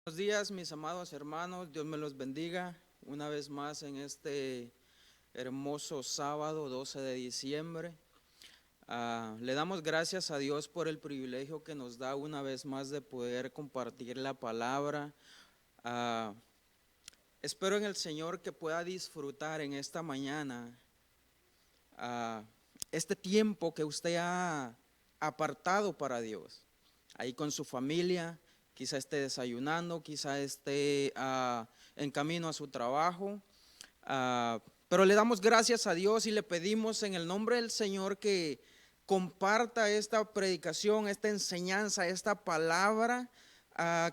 Buenos días, mis amados hermanos, Dios me los bendiga una vez más en este hermoso sábado 12 de diciembre. Le damos gracias a Dios por el privilegio que nos da una vez más de poder compartir la palabra. Ah, Espero en el Señor que pueda disfrutar en esta mañana ah, este tiempo que usted ha apartado para Dios, ahí con su familia. Quizá esté desayunando, quizá esté en camino a su trabajo, pero le damos gracias a Dios y le pedimos en el nombre del Señor que comparta esta predicación, esta enseñanza, esta palabra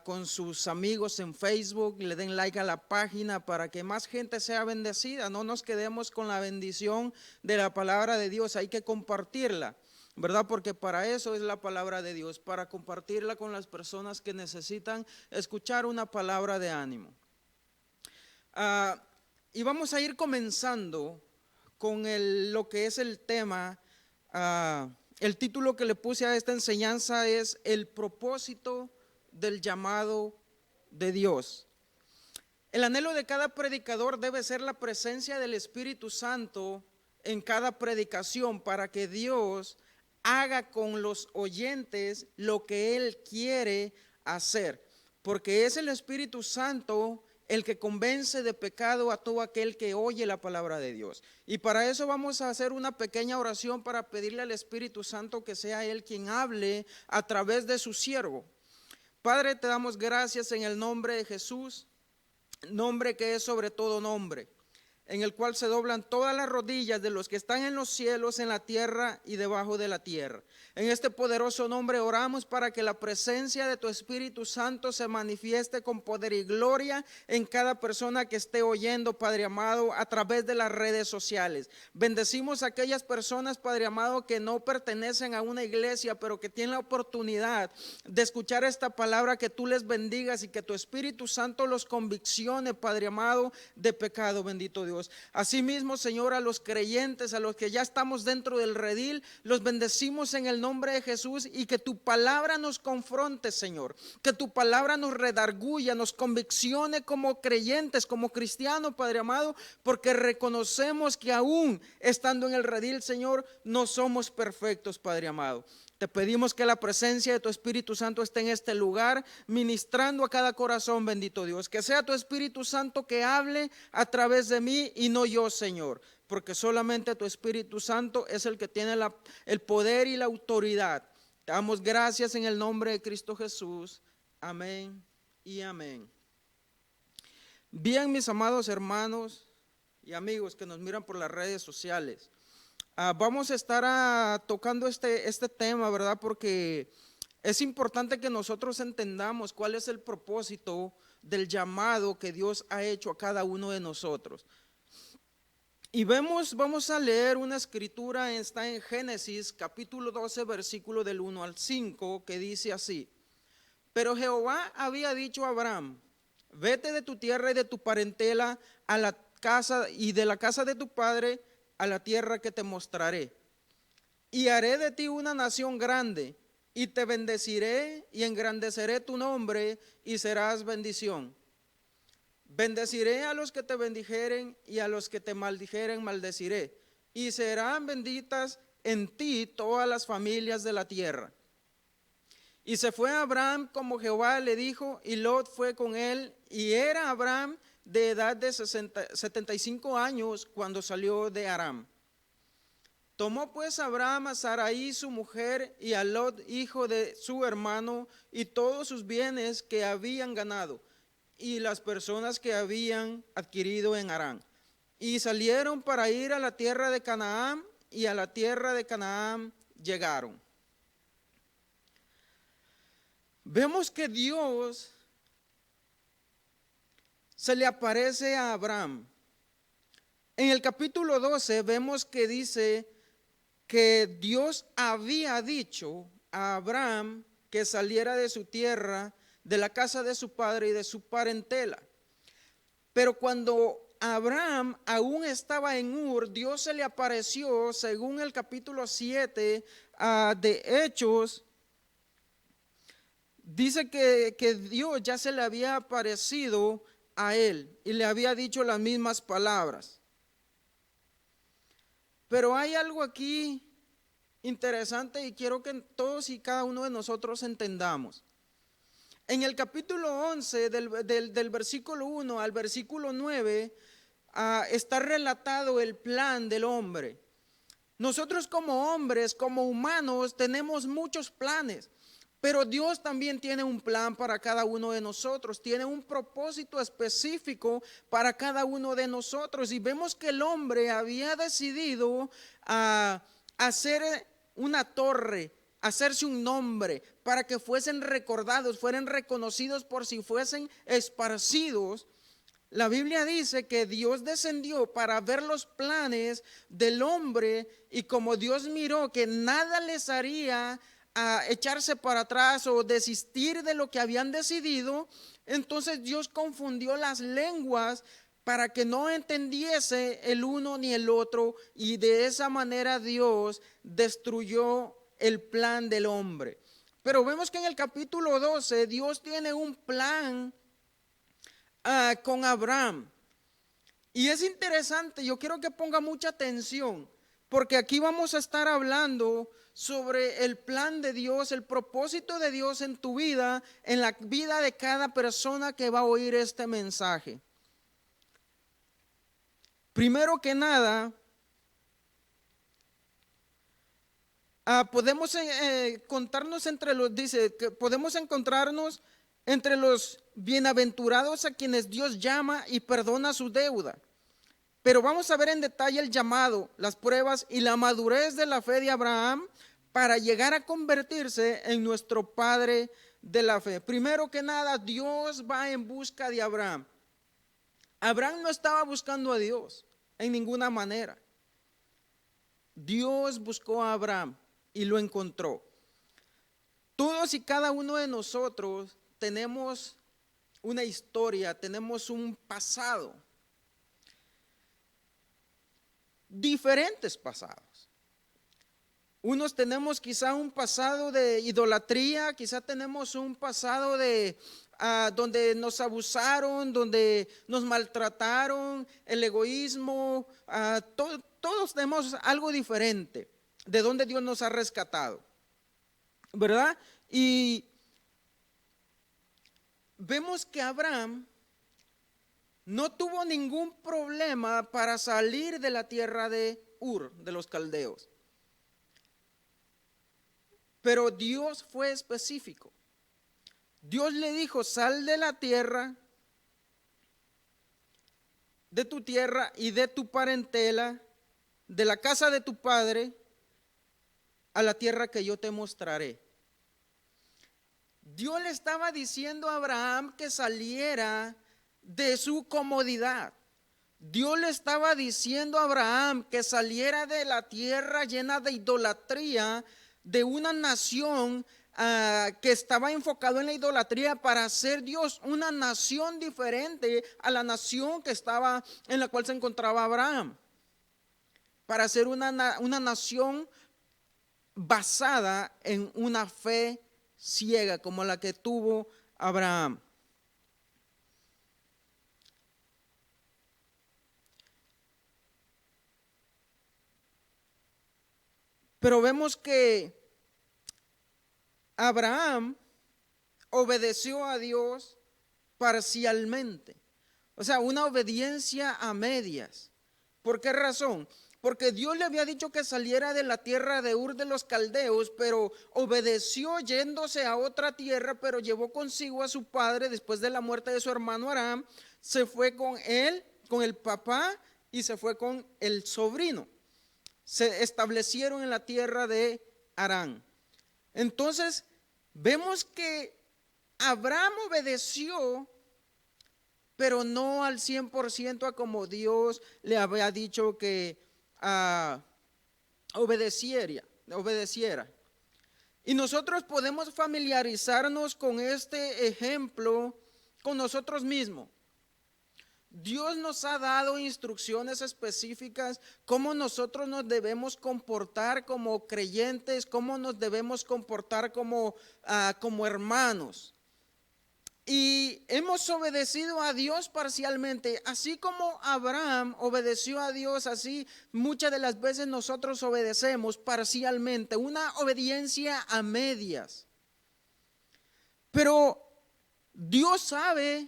con sus amigos en Facebook, le den like a la página para que más gente sea bendecida. No nos quedemos con la bendición de la palabra de Dios, hay que compartirla, ¿verdad? Porque para eso es la palabra de Dios, para compartirla con las personas que necesitan escuchar una palabra de ánimo. Y vamos a ir comenzando con lo que es el tema. El título que le puse a esta enseñanza es El propósito del llamado de Dios. El anhelo de cada predicador debe ser la presencia del Espíritu Santo en cada predicación para que Dios haga con los oyentes lo que Él quiere hacer, porque es el Espíritu Santo el que convence de pecado a todo aquel que oye la palabra de Dios. Y para eso vamos a hacer una pequeña oración para pedirle al Espíritu Santo que sea Él quien hable a través de su siervo. Padre, te damos gracias en el nombre de Jesús, nombre que es sobre todo nombre, en el cual se doblan todas las rodillas de los que están en los cielos, en la tierra y debajo de la tierra. En este poderoso nombre oramos para que la presencia de tu Espíritu Santo se manifieste con poder y gloria en cada persona que esté oyendo, Padre amado, a través de las redes sociales. Bendecimos a aquellas personas, Padre amado, que no pertenecen a una iglesia, pero que tienen la oportunidad de escuchar esta palabra, que tú les bendigas y que tu Espíritu Santo los conviccione, Padre amado, de pecado, bendito Dios. Asimismo, Señor, a los creyentes, a los que ya estamos dentro del redil, los bendecimos en el nombre de Jesús, y que tu palabra nos confronte, Señor, que tu palabra nos redarguya, nos conviccione como creyentes, como cristianos, Padre amado, porque reconocemos que aún estando en el redil, Señor, no somos perfectos, Padre amado. Te pedimos que la presencia de tu Espíritu Santo esté en este lugar, ministrando a cada corazón, bendito Dios. Que sea tu Espíritu Santo que hable a través de mí y no yo, Señor, porque solamente tu Espíritu Santo es el que tiene el poder y la autoridad. Te damos gracias en el nombre de Cristo Jesús. Amén y amén. Bien, mis amados hermanos y amigos que nos miran por las redes sociales. Vamos a estar tocando este tema, ¿verdad? Porque es importante que nosotros entendamos cuál es el propósito del llamado que Dios ha hecho a cada uno de nosotros. Y vamos a leer una escritura, está en Génesis capítulo 12, versículo del 1 al 5, que dice así: Pero Jehová había dicho a Abraham: vete de tu tierra y de tu parentela a la casa y de la casa de tu padre a la tierra que te mostraré. Y haré de ti una nación grande, y te bendeciré y engrandeceré tu nombre, y serás bendición. Bendeciré a los que te bendijeren, y a los que te maldijeren maldeciré, y serán benditas en ti todas las familias de la tierra. Y se fue Abraham como Jehová le dijo, y Lot fue con él, y era Abraham de edad de 75 años cuando salió de Aram. Tomó pues Abraham a Sarai su mujer, y a Lot hijo de su hermano, y todos sus bienes que habían ganado, y las personas que habían adquirido en Harán. Y salieron para ir a la tierra de Canaán, y a la tierra de Canaán llegaron. Vemos que Dios se le aparece a Abraham. En el capítulo 12 vemos que dice que Dios había dicho a Abraham que saliera de su tierra, de la casa de su padre y de su parentela. Pero cuando Abraham aún estaba en Ur, Dios se le apareció, según el capítulo 7 de Hechos. dice que Dios ya se le había aparecido a él y le había dicho las mismas palabras. Pero hay algo aquí interesante y quiero que todos y cada uno de nosotros entendamos. En el capítulo 11 del versículo 1 al versículo 9 está relatado el plan del hombre. Nosotros como hombres, como humanos, tenemos muchos planes, pero Dios también tiene un plan para cada uno de nosotros, tiene un propósito específico para cada uno de nosotros. Y vemos que el hombre había decidido hacer una torre, hacerse un nombre, para que fuesen recordados, fueran reconocidos por si fuesen esparcidos. La Biblia dice que Dios descendió para ver los planes del hombre y como Dios miró que nada les haría echarse para atrás o desistir de lo que habían decidido, entonces Dios confundió las lenguas para que no entendiese el uno ni el otro y de esa manera Dios destruyó el plan del hombre. Pero vemos que en el capítulo 12 Dios tiene un plan con Abraham. Y es interesante, yo quiero que ponga mucha atención, porque aquí vamos a estar hablando sobre el plan de Dios, el propósito de Dios en tu vida, en la vida de cada persona que va a oír este mensaje. Primero que nada, podemos contarnos entre los, dice que podemos encontrarnos entre los bienaventurados a quienes Dios llama y perdona su deuda. Pero vamos a ver en detalle el llamado, las pruebas y la madurez de la fe de Abraham para llegar a convertirse en nuestro padre de la fe. Primero que nada, Dios va en busca de Abraham. Abraham no estaba buscando a Dios en ninguna manera. Dios buscó a Abraham y lo encontró. Todos y cada uno de nosotros tenemos una historia, tenemos un pasado, diferentes pasados. Unos tenemos quizá un pasado de idolatría, quizá tenemos un pasado de donde nos abusaron, donde nos maltrataron, el egoísmo, todos tenemos algo diferente de donde Dios nos ha rescatado, ¿verdad? Y vemos que Abraham no tuvo ningún problema para salir de la tierra de Ur, de los caldeos. Pero Dios fue específico. Dios le dijo, sal de la tierra, de tu tierra y de tu parentela, de la casa de tu padre, a la tierra que yo te mostraré. Dios le estaba diciendo a Abraham que saliera de su comodidad. Dios le estaba diciendo a Abraham que saliera de la tierra llena de idolatría, de una nación que estaba enfocado en la idolatría para hacer Dios una nación diferente a la nación que estaba en la cual se encontraba Abraham, para hacer una nación basada en una fe ciega como la que tuvo Abraham. Pero vemos que Abraham obedeció a Dios parcialmente, o sea, una obediencia a medias. ¿Por qué razón? Porque Dios le había dicho que saliera de la tierra de Ur de los Caldeos, pero obedeció yéndose a otra tierra, pero llevó consigo a su padre después de la muerte de su hermano Aram, se fue con él, con el papá y se fue con el sobrino. Se establecieron en la tierra de Harán. Entonces, vemos que Abraham obedeció, pero no al 100% a como Dios le había dicho que obedeciera. Y nosotros podemos familiarizarnos con este ejemplo con nosotros mismos. Dios nos ha dado instrucciones específicas, cómo nosotros nos debemos comportar como creyentes, cómo nos debemos comportar como hermanos. Y hemos obedecido a Dios parcialmente, así como Abraham obedeció a Dios, así muchas de las veces nosotros obedecemos parcialmente, una obediencia a medias. Pero Dios sabe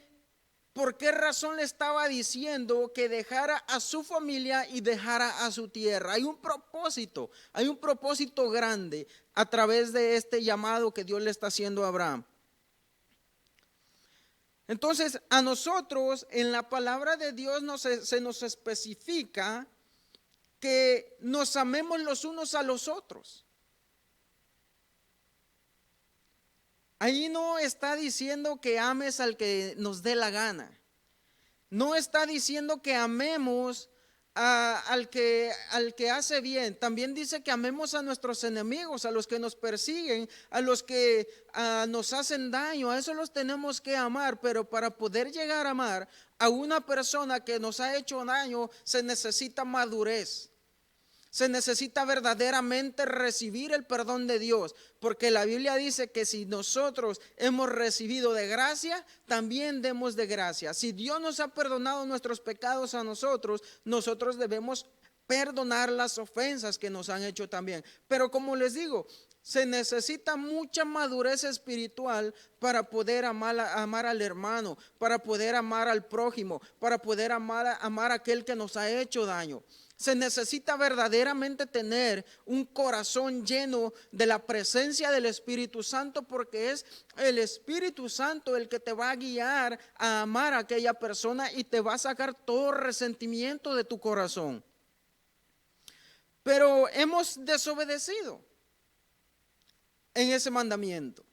por qué razón le estaba diciendo que dejara a su familia y dejara a su tierra. Hay un propósito grande a través de este llamado que Dios le está haciendo a Abraham. Entonces, a nosotros en la palabra de Dios se nos especifica que nos amemos los unos a los otros. Ahí no está diciendo que ames al que nos dé la gana. No está diciendo que amemos al que hace bien. También dice que amemos a nuestros enemigos, a los que nos persiguen, a los que nos hacen daño. A eso los tenemos que amar. Pero para poder llegar a amar a una persona que nos ha hecho daño, se necesita madurez. Se necesita verdaderamente recibir el perdón de Dios, porque la Biblia dice que si nosotros hemos recibido de gracia, también demos de gracia. Si Dios nos ha perdonado nuestros pecados a nosotros, nosotros debemos perdonar las ofensas que nos han hecho también. Pero como les digo, se necesita mucha madurez espiritual para poder amar al hermano, para poder amar al prójimo, para poder amar a aquel que nos ha hecho daño. Se necesita verdaderamente tener un corazón lleno de la presencia del Espíritu Santo, porque es el Espíritu Santo el que te va a guiar a amar a aquella persona y te va a sacar todo resentimiento de tu corazón. Pero hemos desobedecido en ese mandamiento.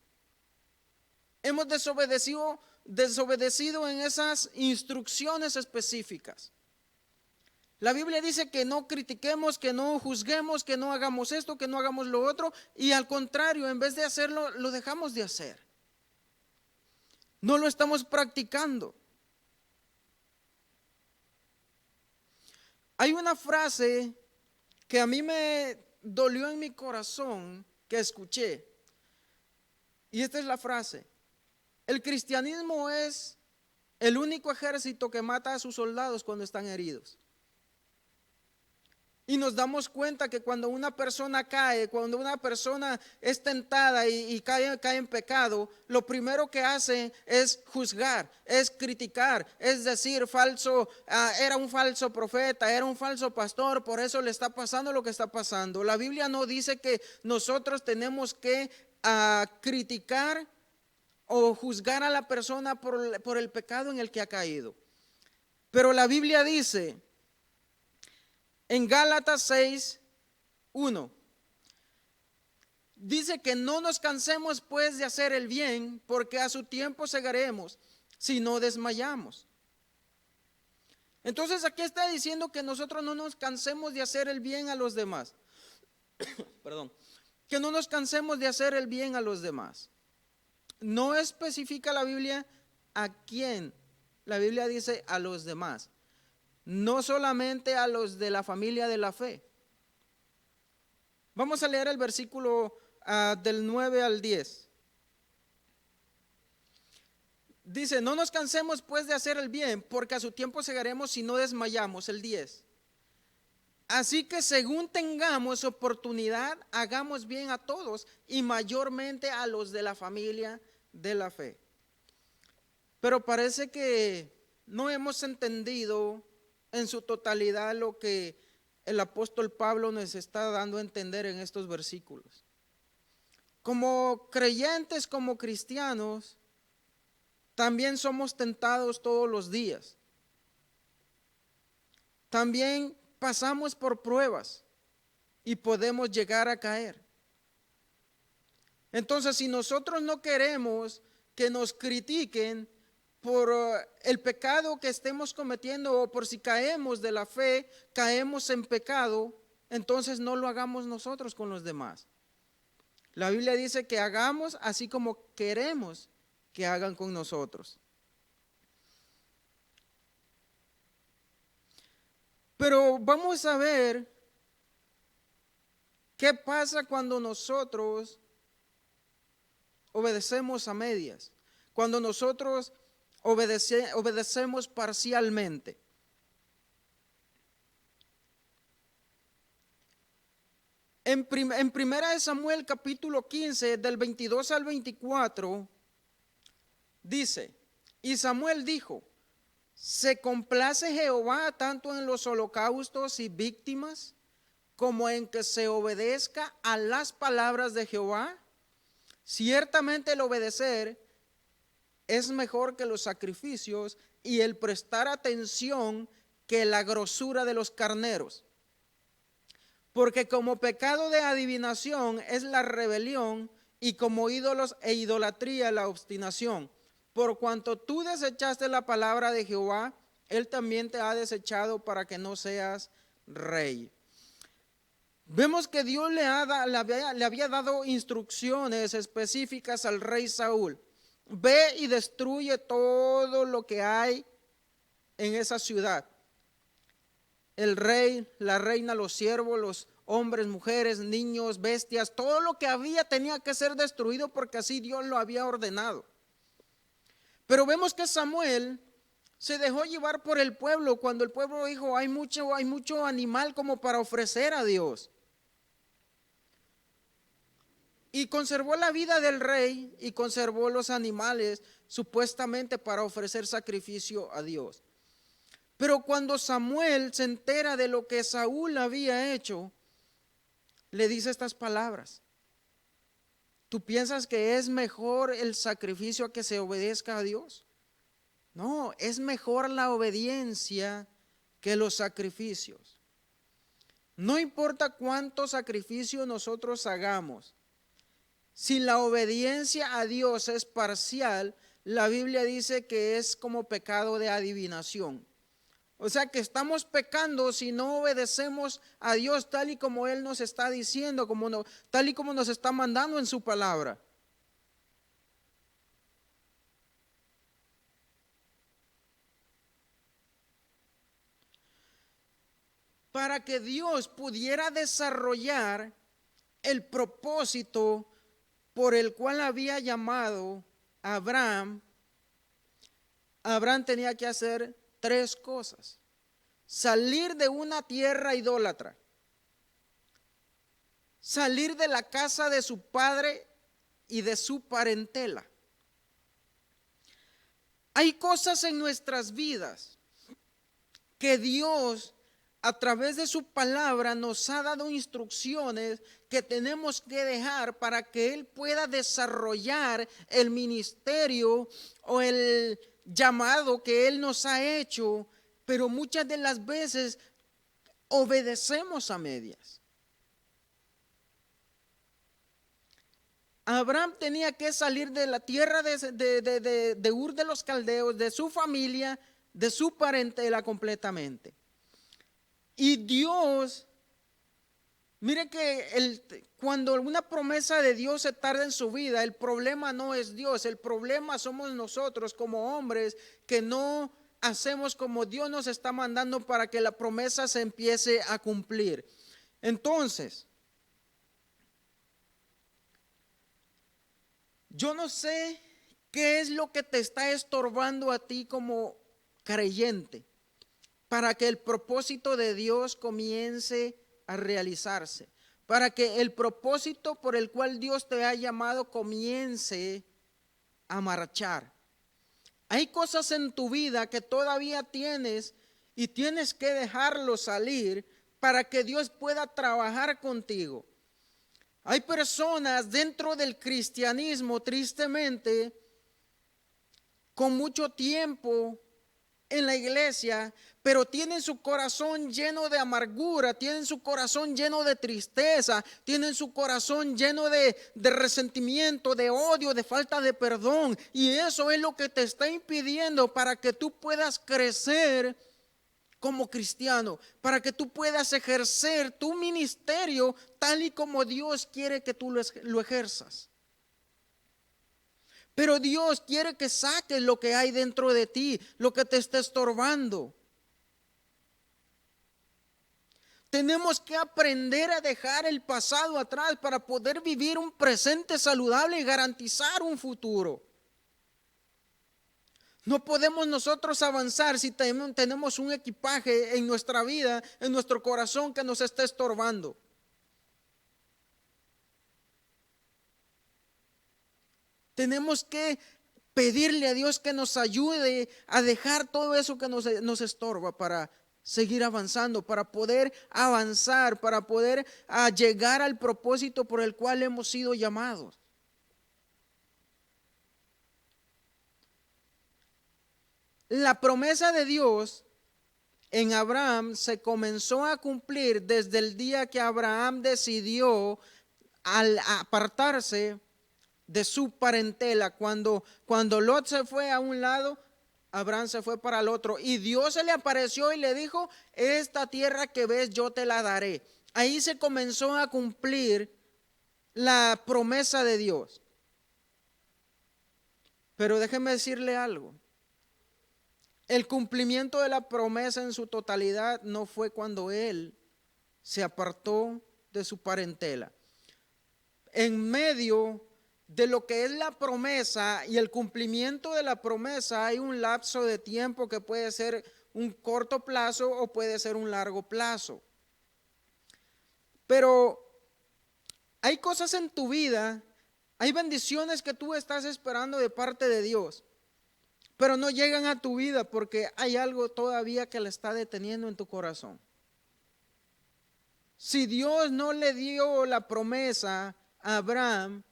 Hemos desobedecido en esas instrucciones específicas. La Biblia dice que no critiquemos, que no juzguemos, que no hagamos esto, que no hagamos lo otro, y al contrario, en vez de hacerlo, lo dejamos de hacer. No lo estamos practicando. Hay una frase que a mí me dolió en mi corazón que escuché, y esta es la frase: el cristianismo es el único ejército que mata a sus soldados cuando están heridos. Y nos damos cuenta que cuando una persona cae, cuando una persona es tentada y cae en pecado, lo primero que hace es juzgar, es criticar, es decir, era un falso profeta, era un falso pastor, por eso le está pasando lo que está pasando. La Biblia no dice que nosotros tenemos que criticar o juzgar a la persona por el pecado en el que ha caído. Pero la Biblia dice en Gálatas 6:1, dice que no nos cansemos pues de hacer el bien, porque a su tiempo segaremos si no desmayamos. Entonces aquí está diciendo que nosotros no nos cansemos de hacer el bien a los demás. Perdón, que no nos cansemos de hacer el bien a los demás. No especifica la Biblia a quién. La Biblia dice a los demás, no solamente a los de la familia de la fe. Vamos a leer el versículo del 9 al 10. Dice: no nos cansemos pues de hacer el bien, porque a su tiempo segaremos si no desmayamos. El 10. Así que según tengamos oportunidad, hagamos bien a todos, y mayormente a los de la familia de la fe. Pero parece que no hemos entendido en su totalidad lo que el apóstol Pablo nos está dando a entender en estos versículos. Como creyentes, como cristianos, también somos tentados todos los días. También pasamos por pruebas y podemos llegar a caer. Entonces, si nosotros no queremos que nos critiquen por el pecado que estemos cometiendo, o por si caemos de la fe, caemos en pecado, entonces no lo hagamos nosotros con los demás. La Biblia dice que hagamos así como queremos que hagan con nosotros. Pero vamos a ver qué pasa cuando nosotros obedecemos a medias, cuando nosotros obedecemos parcialmente. En primera de Samuel capítulo 15, del 22 al 24, dice, y Samuel dijo, ¿se complace Jehová tanto en los holocaustos y víctimas como en que se obedezca a las palabras de Jehová? Ciertamente el obedecer es mejor que los sacrificios y el prestar atención que la grosura de los carneros. Porque como pecado de adivinación es la rebelión y como ídolos e idolatría la obstinación. Por cuanto tú desechaste la palabra de Jehová, Él también te ha desechado para que no seas rey. Vemos que Dios le había dado instrucciones específicas al rey Saúl. Ve y destruye todo lo que hay en esa ciudad. El rey, la reina, los siervos, los hombres, mujeres, niños, bestias, todo lo que había tenía que ser destruido porque así Dios lo había ordenado. Pero vemos que Samuel se dejó llevar por el pueblo cuando el pueblo dijo, hay mucho animal como para ofrecer a Dios. Y conservó la vida del rey y conservó los animales supuestamente para ofrecer sacrificio a Dios. Pero cuando Samuel se entera de lo que Saúl había hecho, le dice estas palabras. ¿Tú piensas que es mejor el sacrificio a que se obedezca a Dios? No, es mejor la obediencia que los sacrificios. No importa cuánto sacrificio nosotros hagamos, si la obediencia a Dios es parcial, la Biblia dice que es como pecado de adivinación. O sea que estamos pecando si no obedecemos a Dios tal y como Él nos está diciendo, tal y como nos está mandando en su palabra. Para que Dios pudiera desarrollar el propósito por el cual había llamado a Abraham, Abraham tenía que hacer 3 cosas. Salir de una tierra idólatra, salir de la casa de su padre y de su parentela. Hay cosas en nuestras vidas que Dios a través de su palabra nos ha dado instrucciones que tenemos que dejar para que Él pueda desarrollar el ministerio o el llamado que Él nos ha hecho, pero muchas de las veces obedecemos a medias. Abraham tenía que salir de la tierra de Ur de los Caldeos, de su familia, de su parentela completamente. Y Dios, mire que cuando una promesa de Dios se tarda en su vida, el problema no es Dios, el problema somos nosotros como hombres que no hacemos como Dios nos está mandando para que la promesa se empiece a cumplir. Entonces, yo no sé qué es lo que te está estorbando a ti como creyente para que el propósito de Dios comience a realizarse, para que el propósito por el cual Dios te ha llamado comience a marchar. Hay cosas en tu vida que todavía tienes y tienes que dejarlo salir para que Dios pueda trabajar contigo. Hay personas dentro del cristianismo, tristemente, con mucho tiempo en la iglesia, pero tienen su corazón lleno de amargura, tienen su corazón lleno de tristeza, tienen su corazón lleno de resentimiento, de odio, de falta de perdón. Y eso es lo que te está impidiendo para que tú puedas crecer como cristiano, para que tú puedas ejercer tu ministerio tal y como Dios quiere que tú lo ejerzas. Pero Dios quiere que saques lo que hay dentro de ti, lo que te está estorbando. Tenemos que aprender a dejar el pasado atrás para poder vivir un presente saludable y garantizar un futuro. No podemos nosotros avanzar si tenemos un equipaje en nuestra vida, en nuestro corazón que nos está estorbando. Tenemos que pedirle a Dios que nos ayude a dejar todo eso que nos estorba para seguir avanzando, para poder avanzar, para poder llegar al propósito por el cual hemos sido llamados. La promesa de Dios en Abraham se comenzó a cumplir desde el día que Abraham decidió al apartarse de su parentela. Cuando Lot se fue a un lado, Abraham se fue para el otro. Y Dios se le apareció y le dijo: esta tierra que ves yo te la daré. Ahí se comenzó a cumplir la promesa de Dios. Pero déjeme decirle algo. El cumplimiento de la promesa en su totalidad no fue cuando él se apartó de su parentela. En medio de lo que es la promesa y el cumplimiento de la promesa hay un lapso de tiempo que puede ser un corto plazo o puede ser un largo plazo. Pero hay cosas en tu vida, hay bendiciones que tú estás esperando de parte de Dios, pero no llegan a tu vida porque hay algo todavía que le está deteniendo en tu corazón. Si Dios no le dio la promesa a Abraham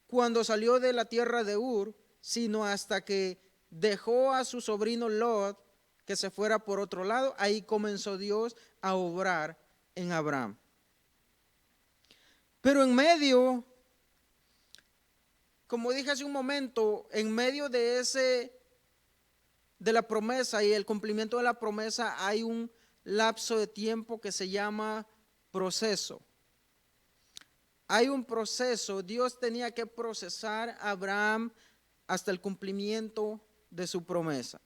cuando salió de la tierra de Ur, sino hasta que dejó a su sobrino Lot que se fuera por otro lado, ahí comenzó Dios a obrar en Abraham. Pero en medio, como dije hace un momento, en medio de la promesa y el cumplimiento de la promesa hay un lapso de tiempo que se llama proceso. Hay un proceso. Dios tenía que procesar a Abraham hasta el cumplimiento de su promesa.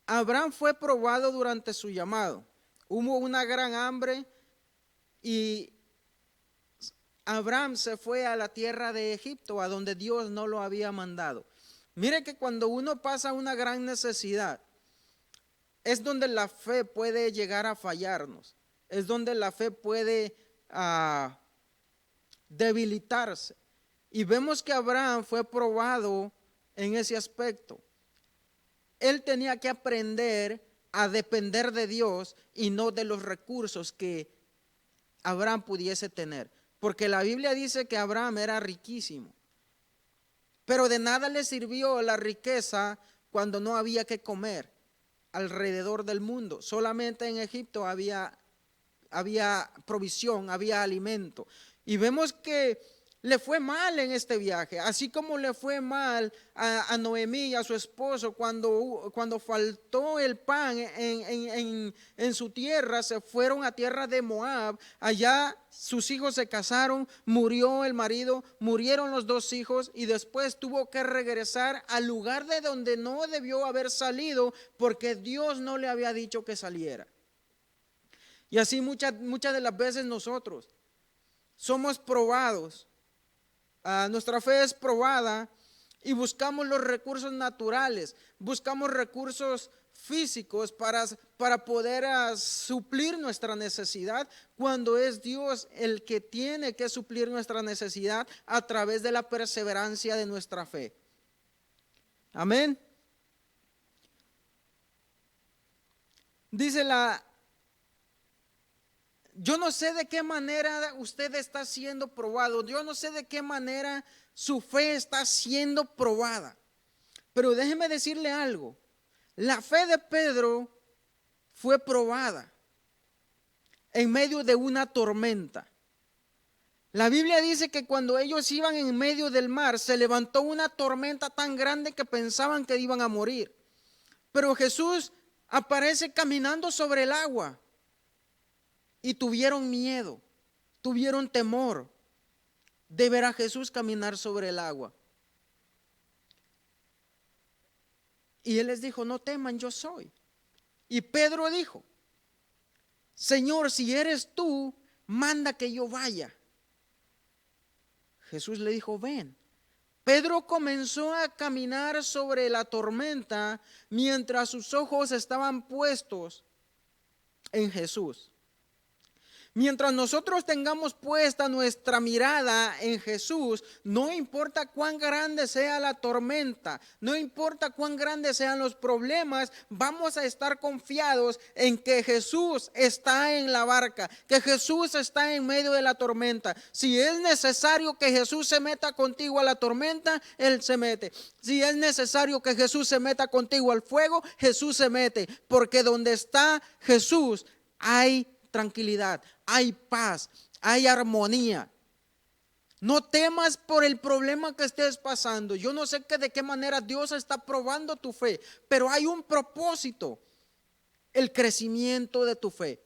Abraham fue probado durante su llamado. Hubo una gran hambre y Abraham se fue a la tierra de Egipto, a donde Dios no lo había mandado. Mire que cuando uno pasa una gran necesidad, es donde la fe puede llegar a fallarnos, es donde la fe puede debilitarse. Y vemos que Abraham fue probado en ese aspecto. Él tenía que aprender a depender de Dios y no de los recursos que Abraham pudiese tener. Porque la Biblia dice que Abraham era riquísimo. Pero de nada le sirvió la riqueza cuando no había que comer alrededor del mundo. Solamente en Egipto había provisión, había alimento. Y vemos que le fue mal en este viaje, así como le fue mal a Noemí y a su esposo cuando faltó el pan en su tierra. Se fueron a tierra de Moab, allá sus hijos se casaron, murió el marido, murieron los dos hijos y después tuvo que regresar al lugar de donde no debió haber salido porque Dios no le había dicho que saliera. Y así muchas de las veces nosotros somos probados. Nuestra fe es probada y buscamos los recursos naturales, buscamos recursos físicos para poder suplir nuestra necesidad, cuando es Dios el que tiene que suplir nuestra necesidad a través de la perseverancia de nuestra fe. Amén. Dice yo no sé de qué manera usted está siendo probado. Yo no sé de qué manera su fe está siendo probada. Pero déjeme decirle algo. La fe de Pedro fue probada en medio de una tormenta. La Biblia dice que cuando ellos iban en medio del mar, se levantó una tormenta tan grande que pensaban que iban a morir. Pero Jesús aparece caminando sobre el agua. Y tuvieron miedo, tuvieron temor de ver a Jesús caminar sobre el agua. Y él les dijo, no teman, yo soy. Y Pedro dijo, Señor, si eres tú, manda que yo vaya. Jesús le dijo, ven. Pedro comenzó a caminar sobre la tormenta mientras sus ojos estaban puestos en Jesús. Mientras nosotros tengamos puesta nuestra mirada en Jesús, no importa cuán grande sea la tormenta, no importa cuán grandes sean los problemas, vamos a estar confiados en que Jesús está en la barca, que Jesús está en medio de la tormenta. Si es necesario que Jesús se meta contigo a la tormenta, Él se mete. Si es necesario que Jesús se meta contigo al fuego, Jesús se mete, porque donde está Jesús hay tranquilidad, hay paz, hay armonía. No temas por el problema que estés pasando. Yo no sé de qué manera Dios está probando tu fe, pero hay un propósito, el crecimiento de tu fe.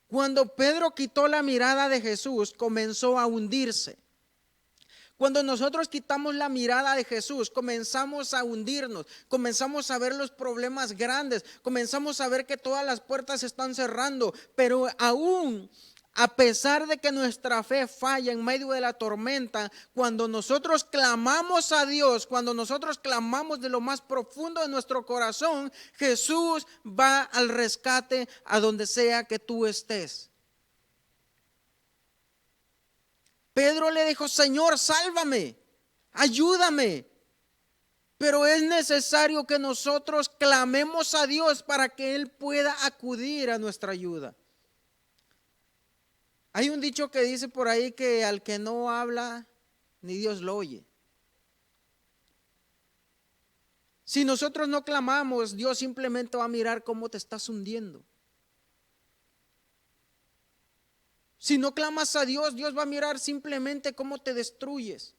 Cuando Pedro quitó la mirada de Jesús, comenzó a hundirse. Cuando nosotros quitamos la mirada de Jesús, comenzamos a hundirnos, comenzamos a ver los problemas grandes, comenzamos a ver que todas las puertas se están cerrando, pero aún a pesar de que nuestra fe falla en medio de la tormenta, cuando nosotros clamamos a Dios, cuando nosotros clamamos de lo más profundo de nuestro corazón, Jesús va al rescate a donde sea que tú estés. Pedro le dijo, Señor, sálvame, ayúdame. Pero es necesario que nosotros clamemos a Dios para que Él pueda acudir a nuestra ayuda. Hay un dicho que dice por ahí que al que no habla, ni Dios lo oye. Si nosotros no clamamos, Dios simplemente va a mirar cómo te estás hundiendo. Si no clamas a Dios, Dios va a mirar simplemente cómo te destruyes.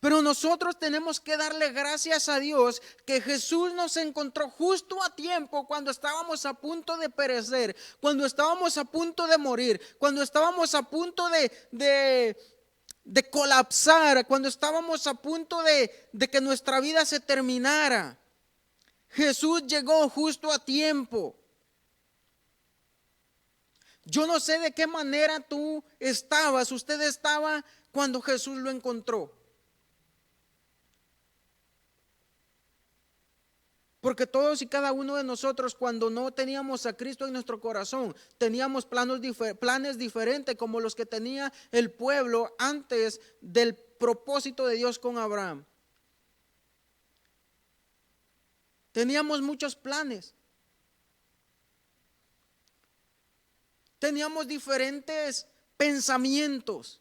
Pero nosotros tenemos que darle gracias a Dios que Jesús nos encontró justo a tiempo cuando estábamos a punto de perecer, cuando estábamos a punto de morir, cuando estábamos a punto de colapsar, cuando estábamos a punto de que nuestra vida se terminara. Jesús llegó justo a tiempo. Yo no sé de qué manera usted estaba cuando Jesús lo encontró. Porque todos y cada uno de nosotros, cuando no teníamos a Cristo en nuestro corazón, teníamos planes diferentes como los que tenía el pueblo antes del propósito de Dios con Abraham. Teníamos muchos planes. Teníamos diferentes pensamientos.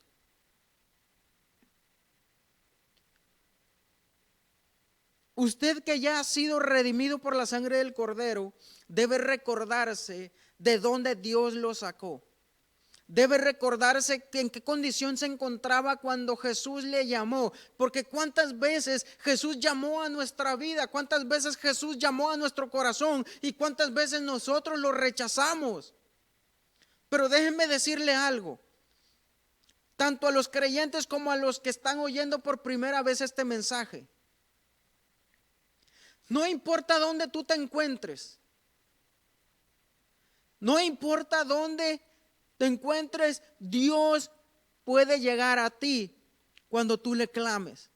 Usted que ya ha sido redimido por la sangre del Cordero, debe recordarse de dónde Dios lo sacó. Debe recordarse que en qué condición se encontraba cuando Jesús le llamó. Porque cuántas veces Jesús llamó a nuestra vida, cuántas veces Jesús llamó a nuestro corazón y cuántas veces nosotros lo rechazamos. Pero déjenme decirle algo, tanto a los creyentes como a los que están oyendo por primera vez este mensaje. No importa dónde tú te encuentres, no importa dónde te encuentres, Dios puede llegar a ti cuando tú le clames.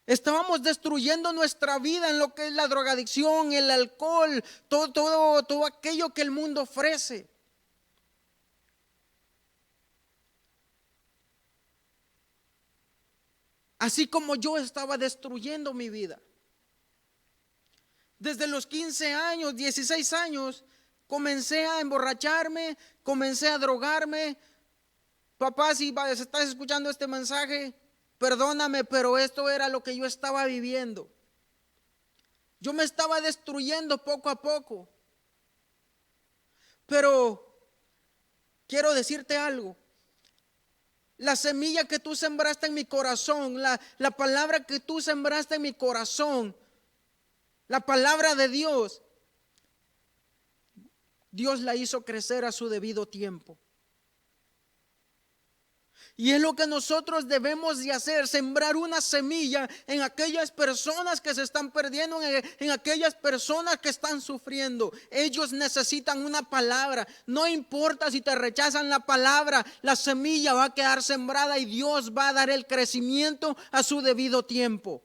Estábamos destruyendo nuestra vida en lo que es la drogadicción, el alcohol, todo aquello que el mundo ofrece. Así como yo estaba destruyendo mi vida. Desde los 15 años, 16 años, comencé a emborracharme, comencé a drogarme. Papá, si estás escuchando este mensaje, perdóname, pero esto era lo que yo estaba viviendo. Yo me estaba destruyendo poco a poco. Pero quiero decirte algo. La semilla que tú sembraste en mi corazón, la palabra que tú sembraste en mi corazón, la palabra de Dios, Dios la hizo crecer a su debido tiempo. Y es lo que nosotros debemos de hacer, sembrar una semilla en aquellas personas que se están perdiendo, en aquellas personas que están sufriendo. Ellos necesitan una palabra. No importa si te rechazan la palabra, la semilla va a quedar sembrada y Dios va a dar el crecimiento a su debido tiempo.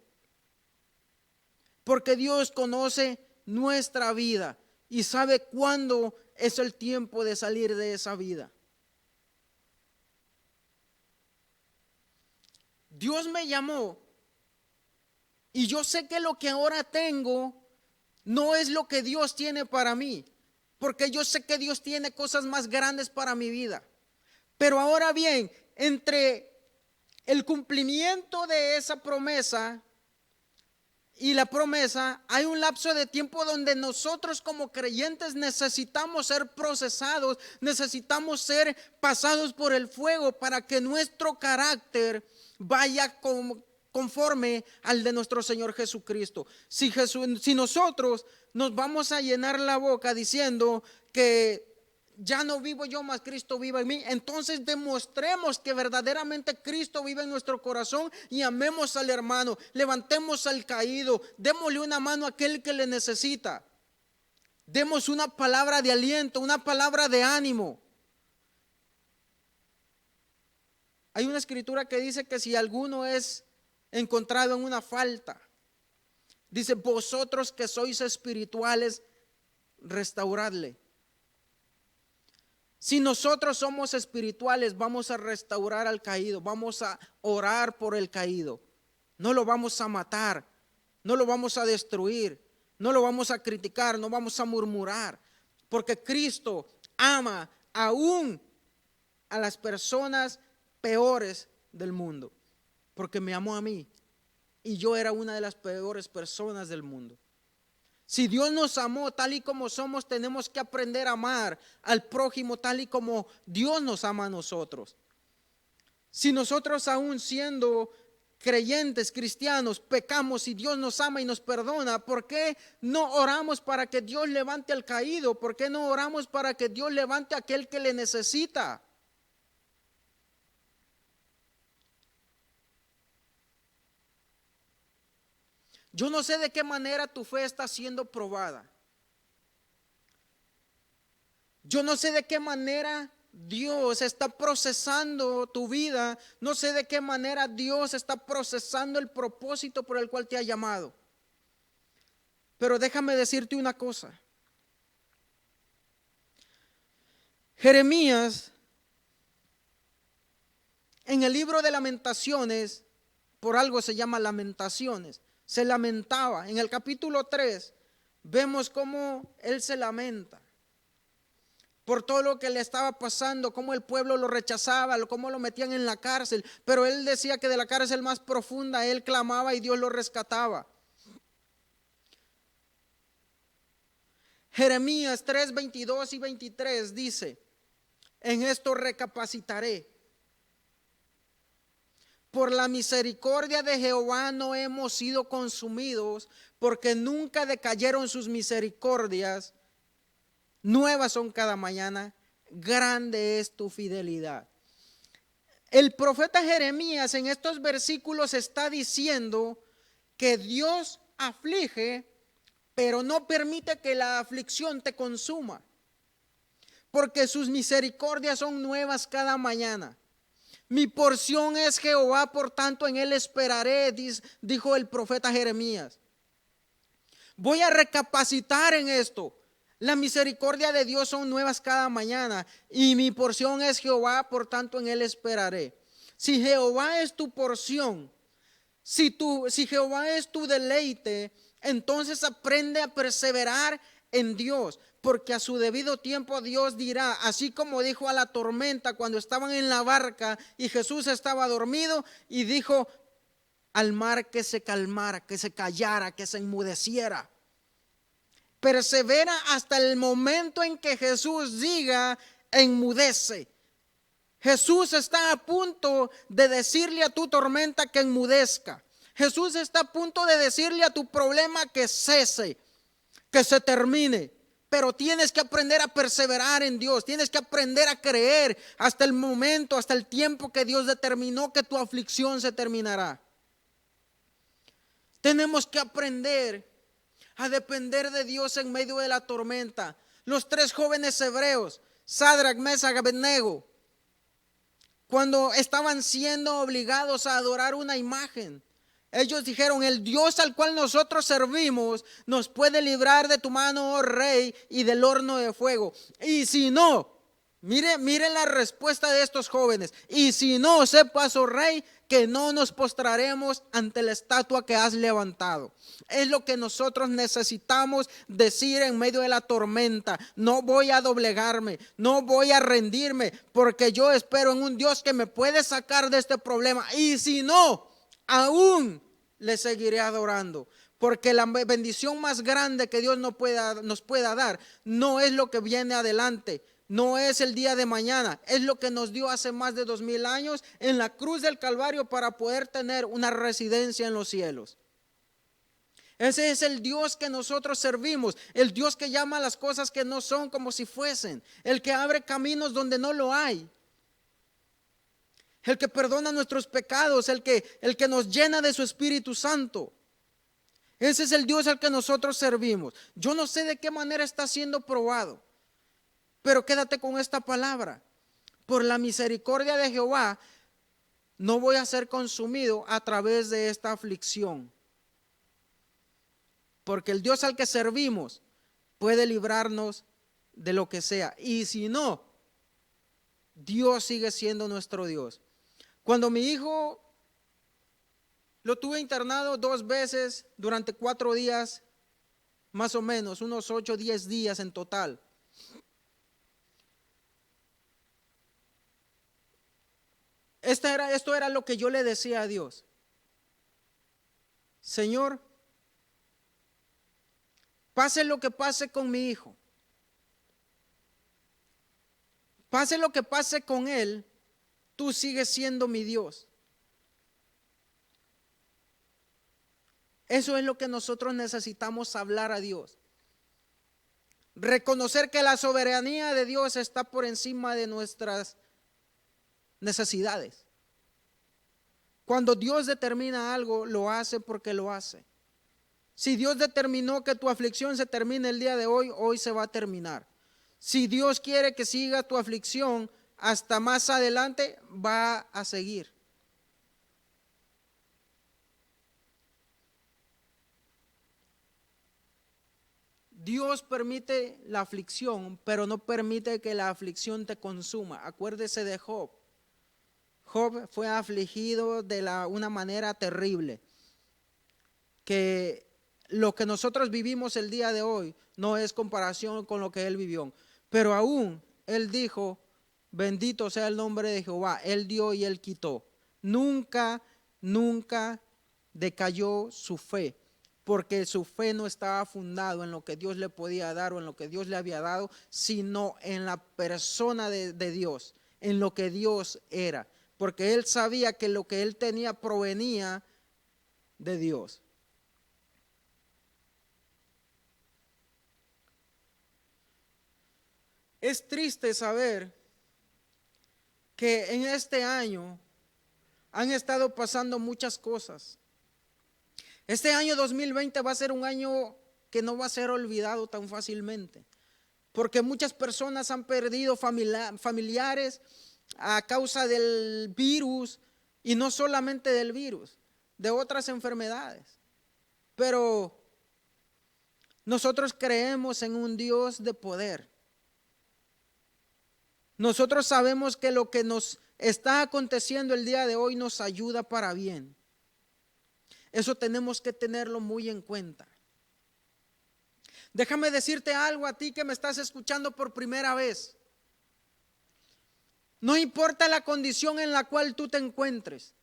Porque Dios conoce nuestra vida y sabe cuándo es el tiempo de salir de esa vida. Dios me llamó y yo sé que lo que ahora tengo no es lo que Dios tiene para mí, porque yo sé que Dios tiene cosas más grandes para mi vida. Pero ahora bien, entre el cumplimiento de esa promesa y la promesa, hay un lapso de tiempo donde nosotros como creyentes necesitamos ser procesados, necesitamos ser pasados por el fuego para que nuestro carácter vaya conforme al de nuestro Señor Jesucristo. Si nosotros nos vamos a llenar la boca diciendo que ya no vivo yo, mas Cristo vive en mí, entonces demostremos que verdaderamente Cristo vive en nuestro corazón y amemos al hermano, levantemos al caído, démosle una mano a aquel que le necesita, demos una palabra de aliento, una palabra de ánimo. Hay una escritura que dice que si alguno es encontrado en una falta, dice: vosotros que sois espirituales, restauradle. Si nosotros somos espirituales, vamos a restaurar al caído, vamos a orar por el caído. No lo vamos a matar, no lo vamos a destruir, no lo vamos a criticar, no vamos a murmurar, porque Cristo ama aún a las personas peores del mundo, porque me amó a mí y yo era una de las peores personas del mundo. Si Dios nos amó tal y como somos, tenemos que aprender a amar al prójimo tal y como Dios nos ama a nosotros. Si nosotros aún siendo creyentes, cristianos, pecamos y Dios nos ama y nos perdona, ¿por qué no oramos para que Dios levante al caído? ¿Por qué no oramos para que Dios levante a aquel que le necesita? Yo no sé de qué manera tu fe está siendo probada. Yo no sé de qué manera Dios está procesando tu vida. No sé de qué manera Dios está procesando el propósito por el cual te ha llamado. Pero déjame decirte una cosa. Jeremías, en el libro de Lamentaciones, por algo se llama Lamentaciones, se lamentaba. En el capítulo 3 vemos cómo él se lamenta por todo lo que le estaba pasando, cómo el pueblo lo rechazaba, cómo lo metían en la cárcel, pero él decía que de la cárcel más profunda él clamaba y Dios lo rescataba. Jeremías 3, 22 y 23 dice: en esto recapacitaré. Por la misericordia de Jehová no hemos sido consumidos, porque nunca decayeron sus misericordias. Nuevas son cada mañana, grande es tu fidelidad. El profeta Jeremías en estos versículos está diciendo que Dios aflige, pero no permite que la aflicción te consuma, porque sus misericordias son nuevas cada mañana. Mi porción es Jehová, por tanto en él esperaré, dijo el profeta Jeremías. Voy a recapacitar en esto. La misericordia de Dios son nuevas cada mañana y mi porción es Jehová, por tanto en él esperaré. Si Jehová es tu porción, si Jehová es tu deleite, entonces aprende a perseverar en Dios, porque a su debido tiempo Dios dirá, así como dijo a la tormenta cuando estaban en la barca y Jesús estaba dormido, y dijo al mar que se calmara, que se callara, que se enmudeciera. Persevera hasta el momento en que Jesús diga enmudece. Jesús está a punto de decirle a tu tormenta que enmudezca. Jesús está a punto de decirle a tu problema que cese, que se termine. Pero tienes que aprender a perseverar en Dios. Tienes que aprender a creer hasta el momento, hasta el tiempo que Dios determinó que tu aflicción se terminará. Tenemos que aprender a depender de Dios en medio de la tormenta. Los 3 jóvenes hebreos, Sadrach, Mesach y Abednego, cuando estaban siendo obligados a adorar una imagen, ellos dijeron: el Dios al cual nosotros servimos nos puede librar de tu mano, oh rey, y del horno de fuego. Y si no, mire la respuesta de estos jóvenes: y si no, sepas, oh rey, que no nos postraremos ante la estatua que has levantado. Es lo que nosotros necesitamos decir en medio de la tormenta: no voy a doblegarme, no voy a rendirme, porque yo espero en un Dios que me puede sacar de este problema. Y si no, aún le seguiré adorando, porque la bendición más grande que Dios nos pueda dar no es lo que viene adelante, no es el día de mañana, es lo que nos dio hace más de 2000 años en la cruz del Calvario para poder tener una residencia en los cielos. Ese es el Dios que nosotros servimos, el Dios que llama a las cosas que no son como si fuesen, el que abre caminos donde no lo hay, el que perdona nuestros pecados, el que nos llena de su Espíritu Santo. Ese es el Dios al que nosotros servimos. Yo no sé de qué manera está siendo probado, pero quédate con esta palabra: por la misericordia de Jehová no voy a ser consumido a través de esta aflicción, porque el Dios al que servimos puede librarnos de lo que sea. Y si no, Dios sigue siendo nuestro Dios. Cuando mi hijo lo tuve internado 2 veces durante 4 días, más o menos, unos 8 o 10 días en total. Esto era lo que yo le decía a Dios: Señor, pase lo que pase con mi hijo, pase lo que pase con él, tú sigues siendo mi Dios. Eso es lo que nosotros necesitamos hablar a Dios. Reconocer que la soberanía de Dios está por encima de nuestras necesidades. Cuando Dios determina algo, lo hace porque lo hace. Si Dios determinó que tu aflicción se termine el día de hoy, hoy se va a terminar. Si Dios quiere que siga tu aflicción hasta más adelante, va a seguir. Dios permite la aflicción, pero no permite que la aflicción te consuma. Acuérdese de Job. Job fue afligido de una manera terrible, que lo que nosotros vivimos el día de hoy no es comparación con lo que él vivió. Pero aún él dijo: bendito sea el nombre de Jehová, él dio y él quitó. Nunca decayó su fe, porque su fe no estaba fundado en lo que Dios le podía dar o en lo que Dios le había dado, sino en la persona de Dios, en lo que Dios era, porque él sabía que lo que él tenía provenía de Dios. Es triste saber que en este año han estado pasando muchas cosas. Este año 2020 va a ser un año que no va a ser olvidado tan fácilmente, porque muchas personas han perdido familiares a causa del virus, y no solamente del virus, de otras enfermedades. Pero nosotros creemos en un Dios de poder. Nosotros sabemos que lo que nos está aconteciendo el día de hoy nos ayuda para bien. Eso tenemos que tenerlo muy en cuenta. Déjame decirte algo a ti que me estás escuchando por primera vez. No importa la condición en la cual tú te encuentres.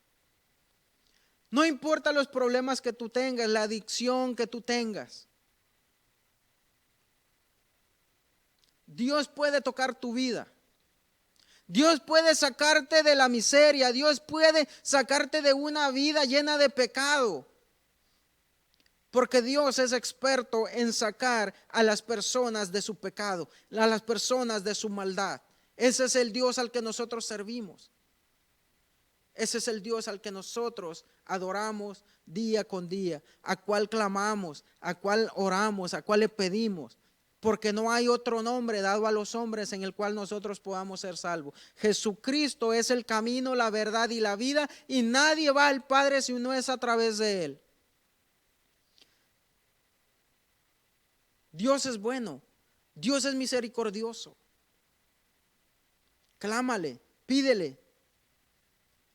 No importa los problemas que tú tengas, la adicción que tú tengas. Dios puede tocar tu vida. Dios puede sacarte de la miseria. Dios puede sacarte de una vida llena de pecado. porque Dios es experto en sacar a las personas de su pecado, a las personas de su maldad. Ese es el Dios al que nosotros servimos. Ese es el Dios al que nosotros adoramos día con día, a cual clamamos, a cual oramos, a cual le pedimos, porque no hay otro nombre dado a los hombres en el cual nosotros podamos ser salvos. Jesucristo es el camino, la verdad y la vida, y nadie va al Padre si no es a través de Él. Dios es bueno, Dios es misericordioso. Clámale, pídele.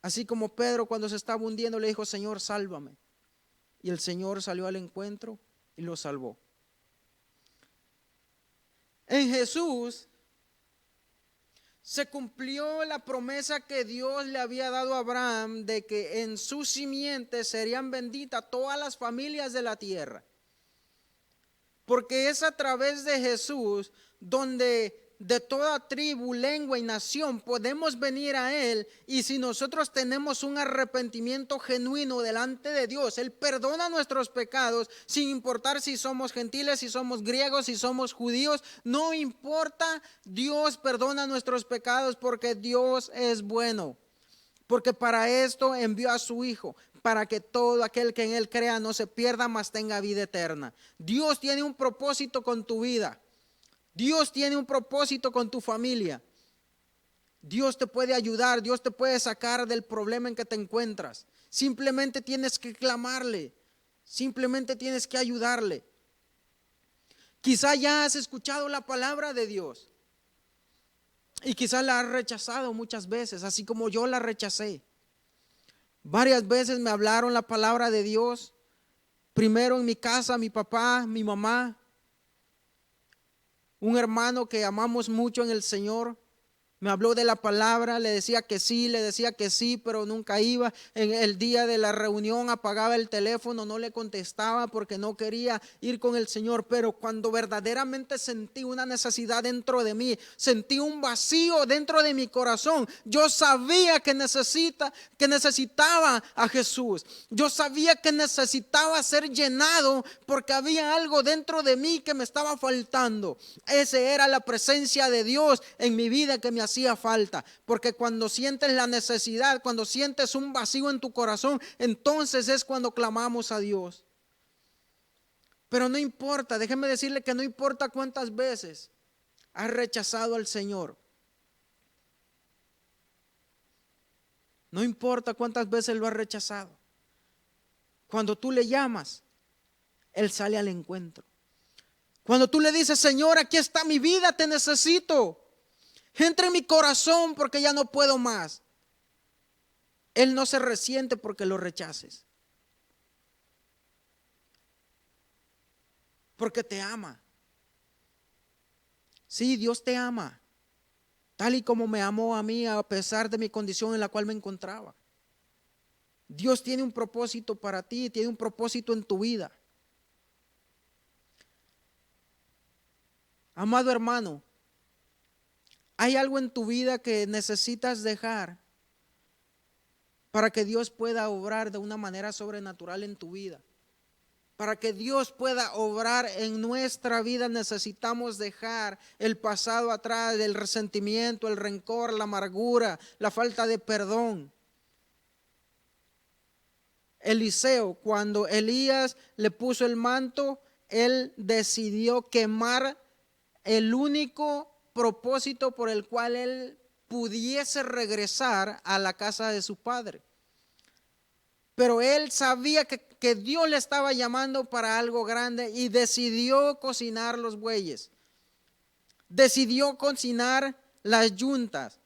Así como Pedro cuando se estaba hundiendo le dijo, Señor, sálvame. Y el Señor salió al encuentro y lo salvó. En Jesús se cumplió la promesa que Dios le había dado a Abraham de que en su simiente serían benditas todas las familias de la tierra. Porque es a través de Jesús donde de toda tribu, lengua y nación podemos venir a Él, y si nosotros tenemos un arrepentimiento genuino delante de Dios, Él perdona nuestros pecados sin importar si somos gentiles, si somos griegos, si somos judíos, no importa, Dios perdona nuestros pecados porque Dios es bueno. Porque para esto envió a su Hijo, para que todo aquel que en Él crea no se pierda, mas tenga vida eterna. Dios tiene un propósito con tu vida. Dios tiene un propósito con tu familia. Dios te puede ayudar, Dios te puede sacar del problema en que te encuentras. Simplemente tienes que clamarle, simplemente tienes que ayudarle. Quizá ya has escuchado la palabra de Dios y quizá la has rechazado muchas veces, así como yo la rechacé. Varias veces me hablaron la palabra de Dios, primero en mi casa, mi papá, mi mamá, un hermano que amamos mucho en el Señor. Me habló de la palabra, le decía que sí, pero nunca iba. En el día de la reunión apagaba el teléfono, no le contestaba porque no quería ir con el Señor. Pero cuando verdaderamente sentí una necesidad dentro de mí, sentí un vacío dentro de mi corazón, yo sabía que necesitaba a Jesús. Yo sabía que necesitaba ser llenado porque había algo dentro de mí que me estaba faltando. Esa era la presencia de Dios en mi vida que me hacía falta, porque cuando sientes la necesidad, cuando sientes un vacío en tu corazón, entonces es cuando clamamos a Dios. Pero no importa, déjeme decirle que no importa cuántas veces has rechazado al Señor, no importa cuántas veces lo has rechazado, cuando tú le llamas, Él sale al encuentro. Cuando tú le dices, Señor, aquí está mi vida, te necesito, entra en mi corazón porque ya no puedo más, Él no se resiente porque lo rechaces, porque te ama. Sí, Dios te ama, tal y como me amó a mí a pesar de mi condición en la cual me encontraba. Dios tiene un propósito para ti, tiene un propósito en tu vida. Amado hermano, ¿hay algo en tu vida que necesitas dejar para que Dios pueda obrar de una manera sobrenatural en tu vida? Para que Dios pueda obrar en nuestra vida necesitamos dejar el pasado atrás, el resentimiento, el rencor, la amargura, la falta de perdón. Eliseo, cuando Elías le puso el manto, él decidió quemar el único propósito por el cual él pudiese regresar a la casa de su padre. Pero él sabía que Dios le estaba llamando para algo grande y decidió cocinar los bueyes. Decidió cocinar las yuntas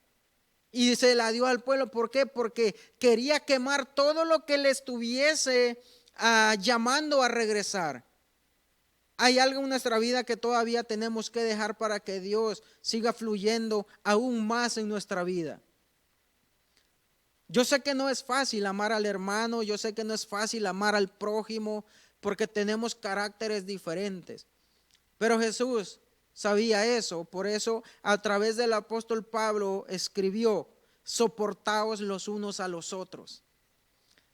y se la dio al pueblo. ¿Por qué? Porque quería quemar todo lo que le estuviese llamando a regresar. Hay algo en nuestra vida que todavía tenemos que dejar para que Dios siga fluyendo aún más en nuestra vida. Yo sé que no es fácil amar al hermano, yo sé que no es fácil amar al prójimo, porque tenemos caracteres diferentes. Pero Jesús sabía eso, por eso a través del apóstol Pablo escribió, soportaos los unos a los otros.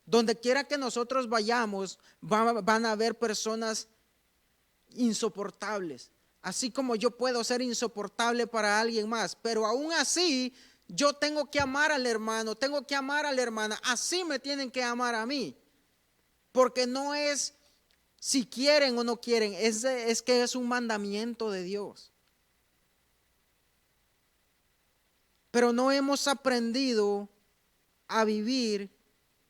Donde quiera que nosotros vayamos, van a haber personas insoportables. Así como yo puedo ser insoportable para alguien más, pero aún así yo tengo que amar al hermano, tengo que amar a la hermana. Así me tienen que amar a mí. Porque no es si quieren o no quieren, es que es un mandamiento de Dios. Pero no hemos aprendido a vivir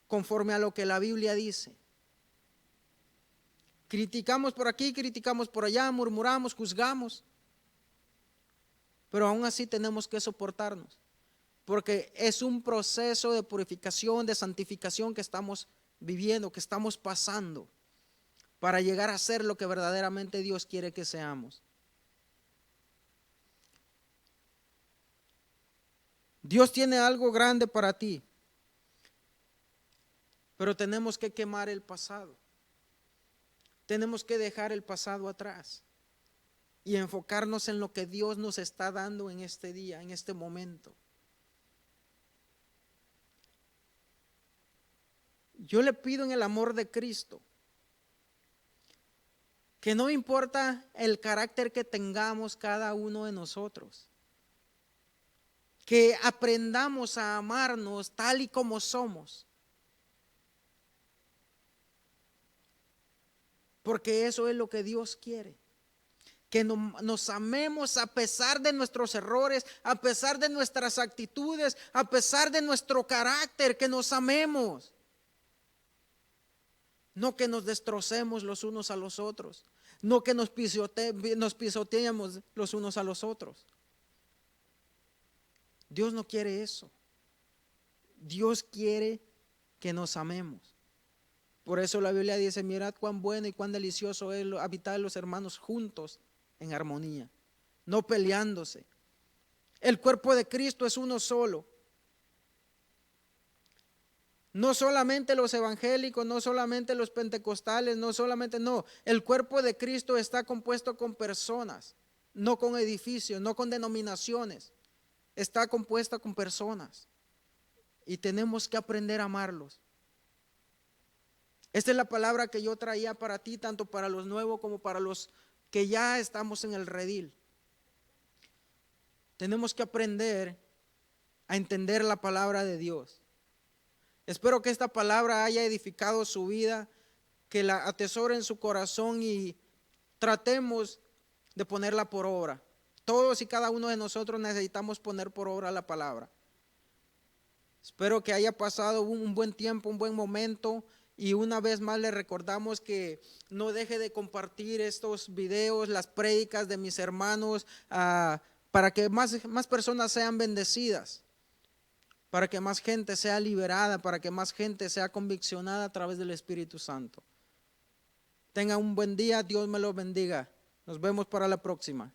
conforme a lo que la Biblia dice. Criticamos por aquí, criticamos por allá, murmuramos, juzgamos. Pero aún así tenemos que soportarnos. Porque es un proceso de purificación, de santificación que estamos viviendo, que estamos pasando, para llegar a ser lo que verdaderamente Dios quiere que seamos. Dios tiene algo grande para ti, pero tenemos que quemar el pasado. Tenemos que dejar el pasado atrás y enfocarnos en lo que Dios nos está dando en este día, en este momento. Yo le pido en el amor de Cristo que no importa el carácter que tengamos cada uno de nosotros, que aprendamos a amarnos tal y como somos, porque eso es lo que Dios quiere. Que nos amemos a pesar de nuestros errores, a pesar de nuestras actitudes, a pesar de nuestro carácter, que nos amemos. No que nos destrocemos los unos a los otros, no que nos pisoteemos los unos a los otros. Dios no quiere eso. Dios quiere que nos amemos. Por eso la Biblia dice: mirad cuán bueno y cuán delicioso es habitar los hermanos juntos en armonía, no peleándose. El cuerpo de Cristo es uno solo. No solamente los evangélicos, no solamente los pentecostales, no. El cuerpo de Cristo está compuesto con personas, no con edificios, no con denominaciones. Está compuesta con personas y tenemos que aprender a amarlos. Esta es la palabra que yo traía para ti, tanto para los nuevos como para los que ya estamos en el redil. Tenemos que aprender a entender la palabra de Dios. Espero que esta palabra haya edificado su vida, que la atesore en su corazón y tratemos de ponerla por obra. Todos y cada uno de nosotros necesitamos poner por obra la palabra. Espero que haya pasado un buen tiempo, un buen momento, y una vez más le recordamos que no deje de compartir estos videos, las prédicas de mis hermanos, para que más personas sean bendecidas, para que más gente sea liberada, para que más gente sea conviccionada a través del Espíritu Santo. Tengan un buen día, Dios me los bendiga. Nos vemos para la próxima.